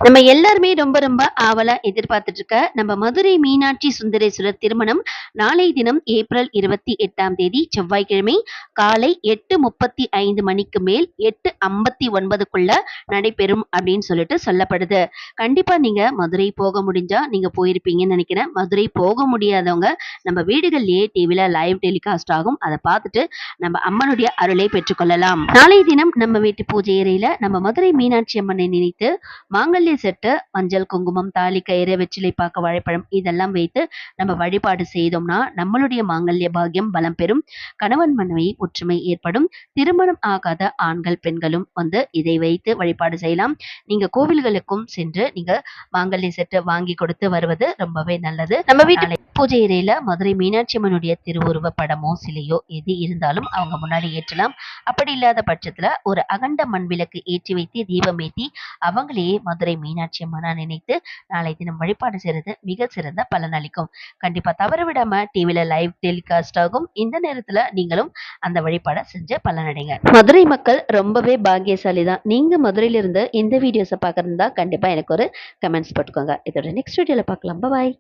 நம்ம எல்லாருமே ரொம்ப ரொம்ப ஆவலா எதிர்பார்த்துட்டு இருக்க நம்ம மதுரை மீனாட்சி சுந்தரேஸ்வரர் திருமணம் நாளை தினம் ஏப்ரல் 28ஆம் தேதி செவ்வாய்க்கிழமை காலை 8:35 மணிக்கு மேல் 8:59க்குள்ள நடைபெறும் அப்படின்னு சொல்லிட்டு சொல்லப்படுது. கண்டிப்பா நீங்க மதுரை போக முடிஞ்சா நீங்க போயிருப்பீங்கன்னு நினைக்கிறேன். மதுரை போக முடியாதவங்க நம்ம வீடுகள்லயே டிவில லைவ் டெலிகாஸ்ட் ஆகும், அதை பார்த்துட்டு நம்ம அம்மனுடைய அருளை பெற்றுக்கொள்ளலாம். நாளை தினம் நம்ம வீட்டு பூஜை அறையில நம்ம மதுரை மீனாட்சி அம்மனை நினைத்து மாங்கல்ய செட்டு, மஞ்சள், குங்குமம், தாலி கயிறு, வெற்றிலை பாக்கு, வாழைப்பழம் இதெல்லாம் வைத்து நம்ம வழிபாடு செய்தோம்னா நம்மளுடைய மாங்கல்ய பாக்கியம் பலம் பெறும், கணவன் மனைவி ஒற்றுமை ஏற்படும், திருமணம் ஆகாத ஆண்கள் பெண்களும் இதை வைத்து வழிபாடு செய்யலாம். நீங்க கோவில்களுக்கும் சென்று நீங்க மாங்கல்ய செட்டு வாங்கி கொடுத்து வருவது ரொம்பவே நல்லது. நம்ம வீட்டு பூஜை அறையில மதுரை மீனாட்சி அம்மனுடைய திருவுருவ படமோ சிலையோ எது இருந்தாலும் அவங்க முன்னாடி ஏற்றலாம். அப்படி இல்லாத பட்சத்துல ஒரு அகண்ட மண் விளக்கு ஏற்றி வைத்து தீபம் ஏற்றி அவங்களையே மதுரை மீனாட்சி அம்மனா நினைத்து நாளை தினம் வழிபாடு செய்யறது மிக சிறந்த பலன் அளிக்கும். கண்டிப்பா தவற விடாம டிவில லைவ் டெலிகாஸ்ட் ஆகும், இந்த நேரத்துல நீங்களும் அந்த வழிபாடை செஞ்சு பலனடைங்க. மதுரை மக்கள் ரொம்பவே பாக்கியசாலி தான். நீங்க மதுரையில இருந்து இந்த வீடியோஸை பார்க்கறதா கண்டிப்பா எனக்கு ஒரு கமெண்ட்ஸ் போட்டுக்கோங்க. இதோட நெக்ஸ்ட் வீடியோல பார்க்கலாம். பாய்.